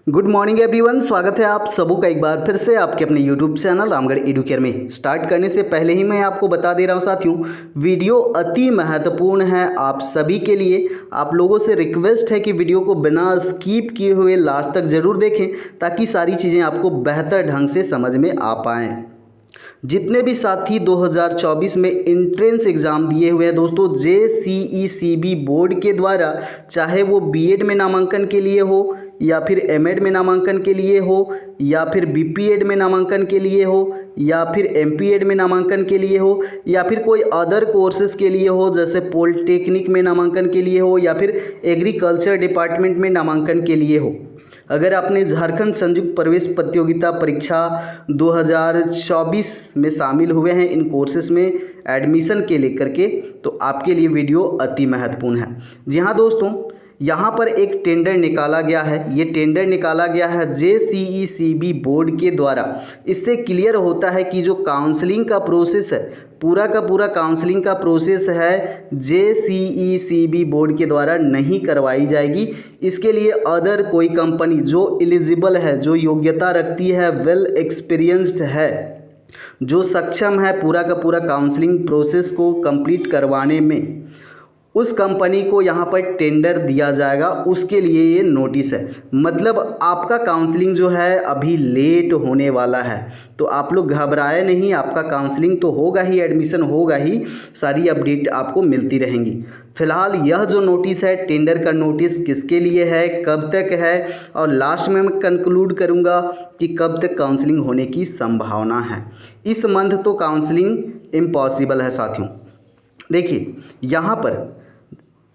Good morning everyone, स्वागत है आप सबों का एक बार फिर से आपके अपने यूट्यूब चैनल रामगढ़ एडुकेयर में। स्टार्ट करने से पहले ही मैं आपको बता दे रहा हूं साथियों, वीडियो अति महत्वपूर्ण है आप सभी के लिए। आप लोगों से रिक्वेस्ट है कि वीडियो को बिना स्किप किए हुए लास्ट तक ज़रूर देखें ताकि सारी चीज़ें आपको बेहतर ढंग से समझ में आ पाएँ। जितने भी साथी 2024 में एंट्रेंस एग्ज़ाम दिए हुए हैं दोस्तों, JCECB बोर्ड के द्वारा, चाहे वो बीएड में नामांकन के लिए हो या फिर एमएड में नामांकन के लिए हो या फिर बीपीएड में नामांकन के लिए हो या फिर एमपीएड में नामांकन के लिए हो या फिर कोई अदर कोर्सेज़ के लिए हो, जैसे पॉलिटेक्निक में नामांकन के लिए हो या फिर एग्रीकल्चर डिपार्टमेंट में नामांकन के लिए हो। अगर आपने झारखंड संयुक्त प्रवेश प्रतियोगिता परीक्षा 2024 में शामिल हुए हैं इन कोर्सेज में एडमिशन के लेकर के, तो आपके लिए वीडियो अति महत्वपूर्ण है। जी हाँ दोस्तों, यहाँ पर एक टेंडर निकाला गया है। ये टेंडर निकाला गया है JCECB बोर्ड के द्वारा। इससे क्लियर होता है कि जो काउंसलिंग का प्रोसेस है, पूरा का पूरा काउंसलिंग का प्रोसेस है JCECB बोर्ड के द्वारा नहीं करवाई जाएगी। इसके लिए अदर कोई कंपनी जो एलिजिबल है, जो योग्यता रखती है, वेल एक्सपीरियंस्ड है, जो सक्षम है पूरा का पूरा काउंसलिंग प्रोसेस को कंप्लीट करवाने में, उस कंपनी को यहाँ पर टेंडर दिया जाएगा। उसके लिए ये नोटिस है। मतलब आपका काउंसलिंग जो है अभी लेट होने वाला है, तो आप लोग घबराए नहीं, आपका काउंसलिंग तो होगा ही, एडमिशन होगा ही, सारी अपडेट आपको मिलती रहेंगी। फिलहाल यह जो नोटिस है, टेंडर का नोटिस किसके लिए है, कब तक है, और लास्ट में मैं कंक्लूड करूँगा कि कब तक काउंसलिंग होने की संभावना है। इस मंथ तो काउंसलिंग इम्पॉसिबल है साथियों। देखिए यहाँ पर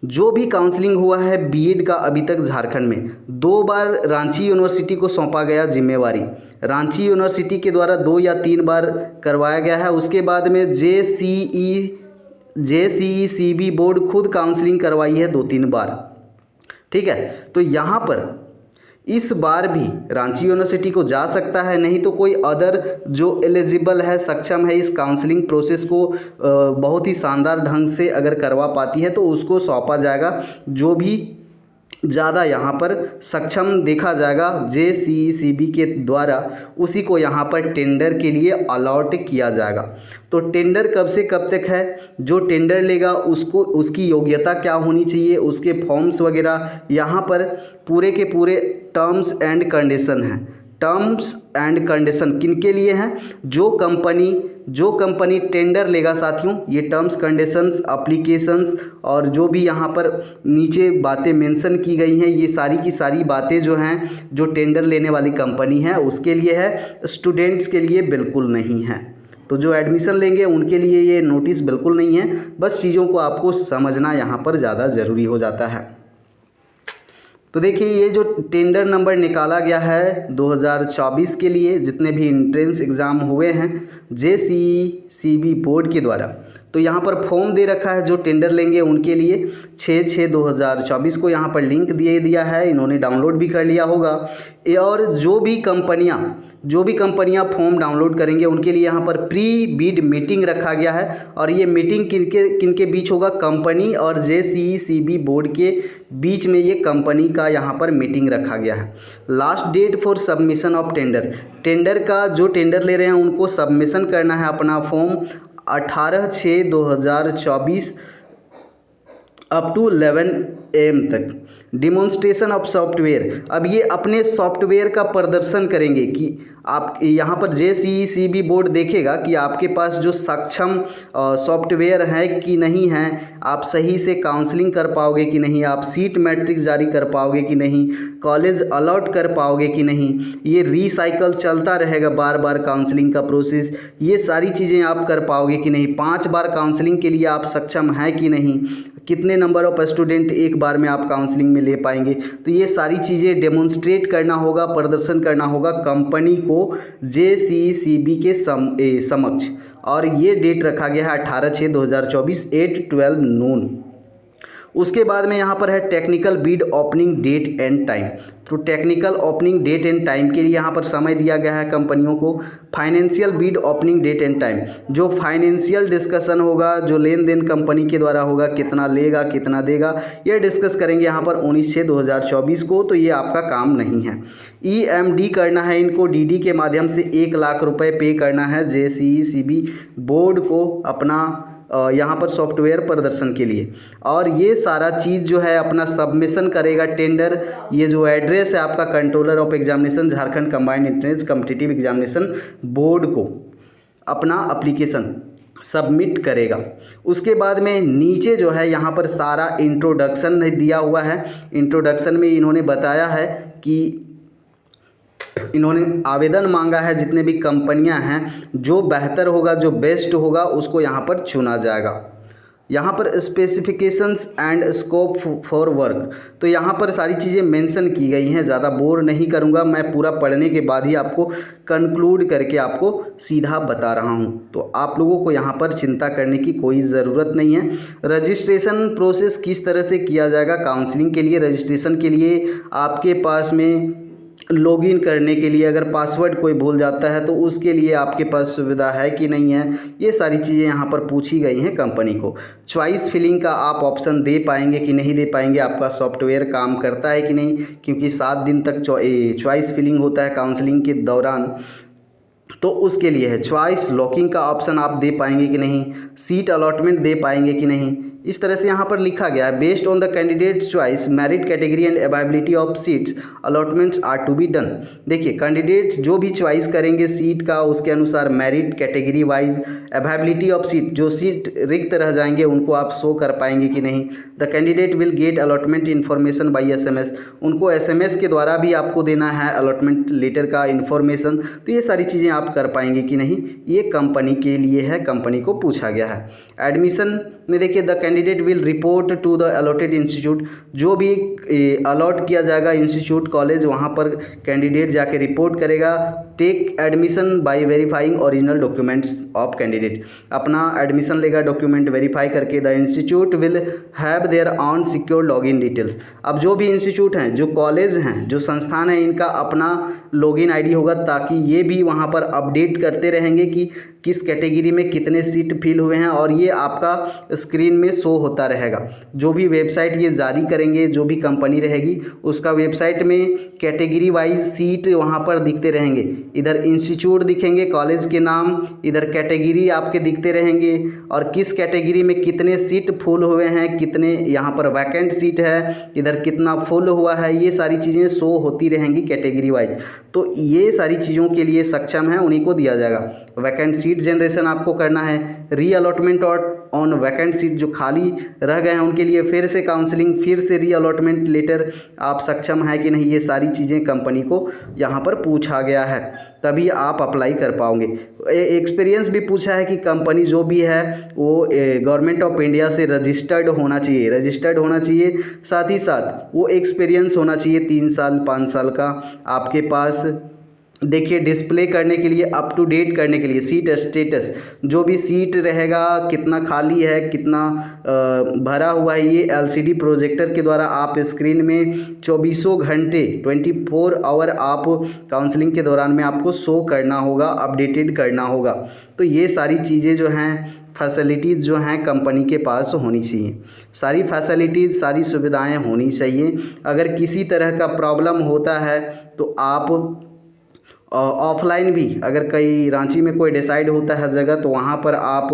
जो भी काउंसलिंग हुआ है बीएड का अभी तक झारखंड में 2 बार रांची यूनिवर्सिटी को सौंपा गया जिम्मेवारी। रांची यूनिवर्सिटी के द्वारा 2 या 3 बार करवाया गया है। उसके बाद में JCECB बोर्ड खुद काउंसलिंग करवाई है 2-3 बार। ठीक है, तो यहाँ पर इस बार भी रांची यूनिवर्सिटी को जा सकता है, नहीं तो कोई अदर जो एलिजिबल है, सक्षम है, इस काउंसलिंग प्रोसेस को बहुत ही शानदार ढंग से अगर करवा पाती है तो उसको सौंपा जाएगा। जो भी ज़्यादा यहाँ पर सक्षम देखा जाएगा JCECB के द्वारा, उसी को यहाँ पर टेंडर के लिए अलॉट किया जाएगा। तो टेंडर कब से कब तक है, जो टेंडर लेगा उसको, उसकी योग्यता क्या होनी चाहिए, उसके फॉर्म्स वगैरह, यहाँ पर पूरे के पूरे टर्म्स एंड कंडीशन हैं। टर्म्स एंड कंडीशन किन के लिए हैं, जो कंपनी टेंडर लेगा साथियों, ये टर्म्स कंडीशंस एप्लीकेशंस और जो भी यहाँ पर नीचे बातें मेंशन की गई हैं, ये सारी की सारी बातें जो हैं, जो टेंडर लेने वाली कंपनी है उसके लिए है, स्टूडेंट्स के लिए बिल्कुल नहीं है। तो जो एडमिशन लेंगे उनके लिए ये नोटिस बिल्कुल नहीं है। बस चीज़ों को आपको समझना यहाँ पर ज़्यादा ज़रूरी हो जाता है। तो देखिए, ये जो टेंडर नंबर निकाला गया है 2024 के लिए, जितने भी एंट्रेंस एग्ज़ाम हुए हैं JCECB बोर्ड के द्वारा, तो यहाँ पर फॉर्म दे रखा है जो टेंडर लेंगे उनके लिए। 6/6/2024 को यहाँ पर लिंक दे दिया है, इन्होंने डाउनलोड भी कर लिया होगा। और जो भी कंपनियां फॉर्म डाउनलोड करेंगे उनके लिए यहाँ पर प्री बीड मीटिंग रखा गया है। और ये मीटिंग किनके बीच होगा, कंपनी और JCECB बोर्ड के बीच में ये कंपनी का यहाँ पर मीटिंग रखा गया है। Last date for submission of tender का जो टेंडर ले रहे हैं उनको सबमिशन करना है अपना फॉर्म 18/6/2024 अप टू 11 AM तक। डिमॉन्स्ट्रेशन ऑफ सॉफ्टवेयर, अब ये अपने सॉफ्टवेयर का प्रदर्शन करेंगे कि आप यहाँ पर JCECB बोर्ड देखेगा कि आपके पास जो सक्षम सॉफ्टवेयर है कि नहीं है, आप सही से काउंसलिंग कर पाओगे कि नहीं, आप सीट मैट्रिक्स जारी कर पाओगे कि नहीं, कॉलेज अलॉट कर पाओगे कि नहीं, ये रिसाइकल चलता रहेगा बार बार काउंसलिंग का प्रोसेस, ये सारी चीज़ें आप कर पाओगे कि नहीं, 5 बार काउंसलिंग के लिए आप सक्षम हैं कि नहीं, कितने नंबर ऑफ स्टूडेंट एक बार में आप काउंसलिंग में ले पाएंगे। तो ये सारी चीज़ें डेमोन्स्ट्रेट करना होगा, प्रदर्शन करना होगा कंपनी को JCECB के समक्ष। और ये डेट रखा गया है 18/6/2024 8:12 नून। उसके बाद में यहाँ पर है technical bid opening date and time. तो technical opening date and time के लिए यहाँ पर समय दिया गया है कंपनियों को। Financial bid opening date and time, जो फाइनेंशियल डिस्कशन होगा, जो लेन देन कंपनी के द्वारा होगा, कितना लेगा कितना देगा, ये डिस्कस करेंगे यहाँ पर 19/6/2024 को। तो ये आपका काम नहीं है। EMD करना है इनको, DD के माध्यम से 1 लाख रुपए पे करना है JCECB बोर्ड को अपना यहाँ पर सॉफ्टवेयर प्रदर्शन के लिए। और ये सारा चीज़ जो है अपना सबमिशन करेगा टेंडर। ये जो एड्रेस है आपका controller of examination Jharkhand combined entrance competitive examination board को अपना एप्लीकेशन सबमिट करेगा। उसके बाद में नीचे जो है यहाँ पर सारा इंट्रोडक्शन दिया हुआ है। इंट्रोडक्शन में इन्होंने बताया है कि इन्होंने आवेदन मांगा है, जितने भी कंपनियां हैं, जो बेहतर होगा, जो बेस्ट होगा, उसको यहाँ पर चुना जाएगा। यहाँ पर specifications and scope for work, तो यहाँ पर सारी चीज़ें मेंशन की गई हैं। ज़्यादा बोर नहीं करूँगा मैं, पूरा पढ़ने के बाद ही आपको कंक्लूड करके आपको सीधा बता रहा हूँ। तो आप लोगों को यहाँ पर चिंता करने की कोई ज़रूरत नहीं है। रजिस्ट्रेशन प्रोसेस किस तरह से किया जाएगा? काउंसलिंग के लिए, रजिस्ट्रेशन के लिए आपके पास में लॉगिन करने के लिए अगर पासवर्ड कोई भूल जाता है तो उसके लिए आपके पास सुविधा है कि नहीं है, ये सारी चीज़ें यहाँ पर पूछी गई हैं कंपनी को। चॉइस फिलिंग का आप ऑप्शन दे पाएंगे कि नहीं दे पाएंगे, आपका सॉफ्टवेयर काम करता है कि नहीं, क्योंकि 7 दिन तक चॉइस फिलिंग होता है काउंसलिंग के दौरान, तो उसके लिए है। चॉइस लॉकिंग का ऑप्शन आप दे पाएंगे कि नहीं, सीट अलॉटमेंट दे पाएंगे कि नहीं, इस तरह से यहाँ पर लिखा गया है। Based on the candidate choice merit category and availability of seats allotments are to be done. देखिए कैंडिडेट्स जो भी चॉइस करेंगे सीट का, उसके अनुसार merit category wise availability of seat, जो सीट रिक्त रह जाएंगे उनको आप शो कर पाएंगे कि नहीं। The candidate will get allotment information by SMS, उनको SMS के द्वारा भी आपको देना है अलॉटमेंट लेटर का इन्फॉर्मेशन। तो ये सारी चीज़ें आप कर पाएंगे कि नहीं, ये कंपनी के लिए है, कंपनी को पूछा गया है। एडमिशन में देखिए the candidate will report to the allotted institute, जो भी अलॉट किया जाएगा इंस्टीट्यूट कॉलेज, वहाँ पर कैंडिडेट जाके रिपोर्ट करेगा। Take admission by verifying original documents of candidate, अपना एडमिशन लेगा डॉक्यूमेंट वेरीफाई करके। The institute will have their own secure login details, अब जो भी इंस्टीट्यूट हैं, जो कॉलेज हैं, जो संस्थान है, इनका अपना लॉगिन ID होगा, ताकि ये भी वहाँ पर अपडेट करते रहेंगे कि किस कैटेगरी में कितने सीट फिल हुए हैं, और ये आपका स्क्रीन में शो होता रहेगा। जो भी वेबसाइट ये जारी करेंगे, जो भी कंपनी रहेगी, उसका वेबसाइट में कैटेगरी वाइज सीट वहाँ पर दिखते रहेंगे। इधर इंस्टीट्यूट दिखेंगे, कॉलेज के नाम, इधर कैटेगरी आपके दिखते रहेंगे, और किस कैटेगरी में कितने सीट फुल हुए हैं, कितने यहाँ पर वैकेंट सीट है, इधर कितना फुल हुआ है, ये सारी चीज़ें शो होती रहेंगी कैटेगरी वाइज। तो ये सारी चीज़ों के लिए सक्षम है, उन्हीं को दिया जाएगा। वैकेंट सीट जनरेशन आपको करना है, री अलॉटमेंट और ऑन वैकेंट सीट, जो खाली रह गए हैं उनके लिए फिर से काउंसलिंग, फिर से री अलॉटमेंट लेटर आप सक्षम है कि नहीं, ये सारी चीज़ें कंपनी को यहाँ पर पूछा गया है, तभी आप अप्लाई कर पाओगे। एक्सपीरियंस भी पूछा है कि कंपनी जो भी है वो गवर्नमेंट ऑफ इंडिया से रजिस्टर्ड होना चाहिए, साथ ही साथ वो एक्सपीरियंस होना चाहिए 3 साल 5 साल का आपके पास। देखिए डिस्प्ले करने के लिए, अप टू डेट करने के लिए सीट स्टेटस, जो भी सीट रहेगा, कितना खाली है, कितना भरा हुआ है, ये LCD प्रोजेक्टर के द्वारा आप स्क्रीन में 24 घंटे 24 आवर आप काउंसलिंग के दौरान में आपको शो करना होगा, अपडेटेड करना होगा। तो ये सारी चीज़ें जो हैं, फैसिलिटीज़ जो हैं कंपनी के पास होनी चाहिए, सारी फैसिलिटीज़, सारी सुविधाएं होनी चाहिए। अगर किसी तरह का प्रॉब्लम होता है तो आप ऑफलाइन भी, अगर कहीं रांची में कोई डिसाइड होता है जगह, तो वहाँ पर आप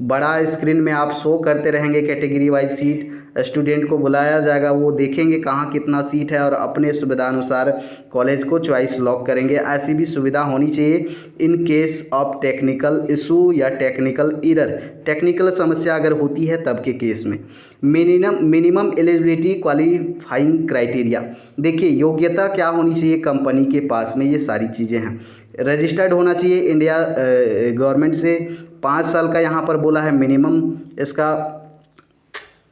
बड़ा स्क्रीन में आप शो करते रहेंगे कैटेगरी वाइज सीट, स्टूडेंट को बुलाया जाएगा, वो देखेंगे कहाँ कितना सीट है और अपने सुविधानुसार कॉलेज को चॉइस लॉक करेंगे। ऐसी भी सुविधा होनी चाहिए in case of technical issue या टेक्निकल एरर, टेक्निकल समस्या अगर होती है तब के केस में। मिनिमम एलिजिबिलिटी क्वालिफाइंग क्राइटेरिया, देखिए योग्यता क्या होनी चाहिए कंपनी के पास में, ये सारी चीज़ें हैं। रजिस्टर्ड होना चाहिए इंडिया गवर्नमेंट से, 5 साल का यहाँ पर बोला है मिनिमम इसका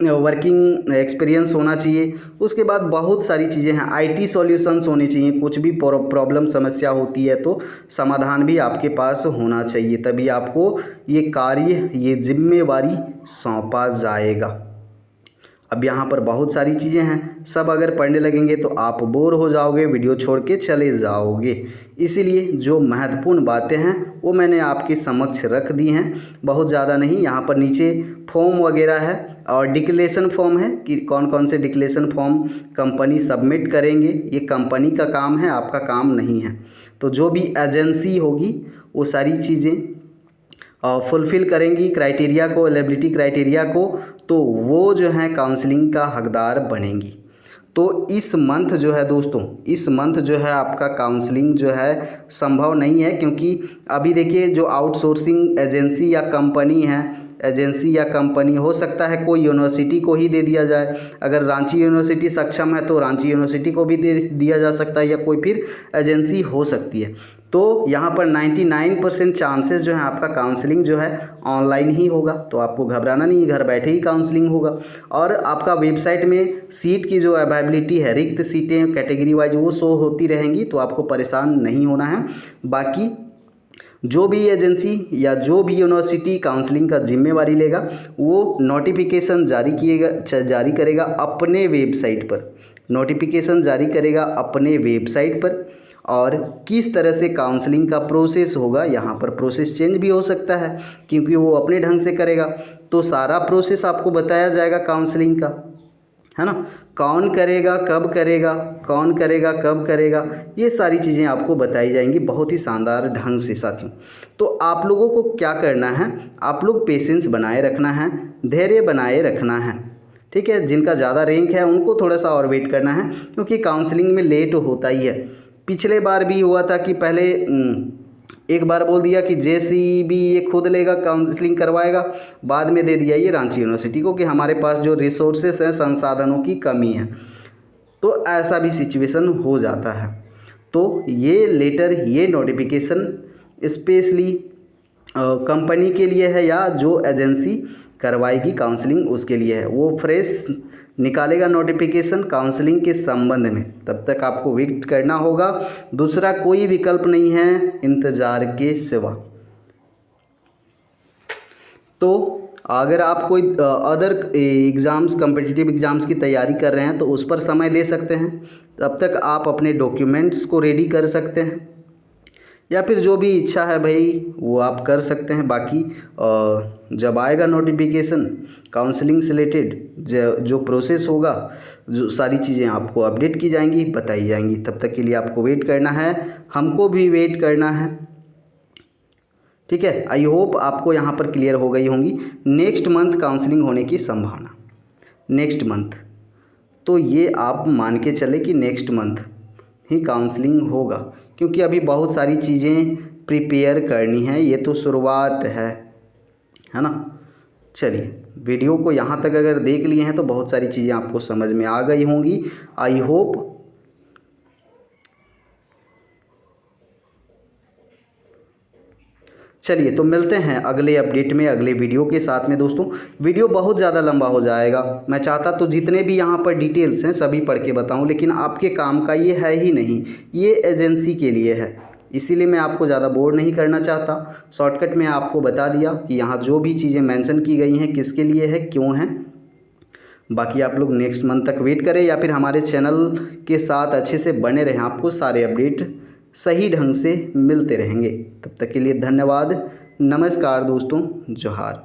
वर्किंग एक्सपीरियंस होना चाहिए। उसके बाद बहुत सारी चीज़ें हैं, IT सॉल्यूशंस होने चाहिए, कुछ भी प्रॉब्लम समस्या होती है तो समाधान भी आपके पास होना चाहिए, तभी आपको ये कार्य, ये जिम्मेवारी सौंपा जाएगा। अब यहाँ पर बहुत सारी चीज़ें हैं, सब अगर पढ़ने लगेंगे तो आप बोर हो जाओगे, वीडियो छोड़ के चले जाओगे। इसीलिए जो महत्वपूर्ण बातें हैं वो मैंने आपके समक्ष रख दी हैं, बहुत ज़्यादा नहीं। यहाँ पर नीचे फॉर्म वगैरह है और डिक्लेरेशन फॉर्म है कि कौन कौन से डिक्लेरेशन फॉर्म कंपनी सबमिट करेंगे। ये कंपनी का काम है, आपका काम नहीं है। तो जो भी एजेंसी होगी वो सारी चीज़ें फुलफ़िल करेंगी क्राइटेरिया को, एलिजिबिलिटी क्राइटेरिया को, तो वो जो है काउंसलिंग का हकदार बनेंगी। तो इस मंथ जो है दोस्तों, इस मंथ जो है आपका काउंसलिंग जो है संभव नहीं है, क्योंकि अभी देखिए जो आउटसोर्सिंग एजेंसी या कंपनी है, एजेंसी या कंपनी हो सकता है कोई यूनिवर्सिटी को ही दे दिया जाए। अगर रांची यूनिवर्सिटी सक्षम है तो रांची यूनिवर्सिटी को भी दे दिया जा सकता है, या कोई फिर एजेंसी हो सकती है। तो यहाँ पर 99% चांसेस जो है आपका काउंसलिंग जो है ऑनलाइन ही होगा, तो आपको घबराना नहीं, घर बैठे ही काउंसलिंग होगा। और आपका वेबसाइट में सीट की जो अवेलेबिलिटी है, रिक्त सीटें कैटेगरी वाइज वो शो होती रहेंगी, तो आपको परेशान नहीं होना है। बाकी जो भी एजेंसी या जो भी यूनिवर्सिटी काउंसलिंग का जिम्मेवारी लेगा वो नोटिफिकेशन जारी करेगा अपने वेबसाइट पर, नोटिफिकेशन जारी करेगा अपने वेबसाइट पर। और किस तरह से काउंसलिंग का प्रोसेस होगा, यहाँ पर प्रोसेस चेंज भी हो सकता है क्योंकि वो अपने ढंग से करेगा, तो सारा प्रोसेस आपको बताया जाएगा काउंसलिंग का, है ना। कौन करेगा, कब करेगा, कौन करेगा, कब करेगा, ये सारी चीज़ें आपको बताई जाएंगी बहुत ही शानदार ढंग से साथियों। तो आप लोगों को क्या करना है, आप लोग पेशेंस बनाए रखना है, धैर्य बनाए रखना है, ठीक है। जिनका ज़्यादा रैंक है उनको थोड़ा सा और वेट करना है, क्योंकि काउंसलिंग में लेट होता ही है। पिछले बार भी हुआ था कि पहले एक बार बोल दिया कि जेसीबी ये खुद लेगा, काउंसलिंग करवाएगा, बाद में दे दिया ये रांची यूनिवर्सिटी को कि हमारे पास जो रिसोर्सेस हैं, संसाधनों की कमी है। तो ऐसा भी सिचुएशन हो जाता है। तो ये लेटर, ये नोटिफिकेशन स्पेशली कंपनी के लिए है, या जो एजेंसी करवाएगी काउंसलिंग उसके लिए है। वो फ्रेश निकालेगा नोटिफिकेशन काउंसलिंग के संबंध में, तब तक आपको वेट करना होगा। दूसरा कोई विकल्प नहीं है इंतज़ार के सिवा। तो अगर आप कोई अदर एग्ज़ाम्स, कम्पिटिटिव एग्ज़ाम्स की तैयारी कर रहे हैं तो उस पर समय दे सकते हैं, तब तक आप अपने डॉक्यूमेंट्स को रेडी कर सकते हैं, या फिर जो भी इच्छा है भाई वो आप कर सकते हैं। बाकी जब आएगा नोटिफिकेशन काउंसलिंग से रिलेटेड जो प्रोसेस होगा, जो सारी चीज़ें आपको अपडेट की जाएंगी, बताई जाएंगी। तब तक के लिए आपको वेट करना है, हमको भी वेट करना है, ठीक है। आई होप आपको यहाँ पर क्लियर हो गई होंगी। नेक्स्ट मंथ काउंसलिंग होने की संभावना, नेक्स्ट मंथ, तो ये आप मान के चले कि नेक्स्ट मंथ ही काउंसलिंग होगा, क्योंकि अभी बहुत सारी चीज़ें प्रिपेयर करनी है, ये तो शुरुआत है ना। चलिए, वीडियो को यहाँ तक अगर देख लिए हैं तो बहुत सारी चीज़ें आपको समझ में आ गई होंगी, आई होप। चलिए, तो मिलते हैं अगले अपडेट में, अगले वीडियो के साथ में दोस्तों। वीडियो बहुत ज़्यादा लंबा हो जाएगा, मैं चाहता तो जितने भी यहाँ पर डिटेल्स हैं सभी पढ़ के बताऊँ, लेकिन आपके काम का ये है ही नहीं, ये एजेंसी के लिए है, इसीलिए मैं आपको ज़्यादा बोर नहीं करना चाहता। शॉर्टकट में आपको बता दिया कि यहाँ जो भी चीज़ें मेंशन की गई हैं किसके लिए है, क्यों है। बाकी आप लोग नेक्स्ट मंथ तक वेट करें, या फिर हमारे चैनल के साथ अच्छे से बने रहें, आपको सारे अपडेट सही ढंग से मिलते रहेंगे। तब तक के लिए धन्यवाद, नमस्कार दोस्तों, जोहार।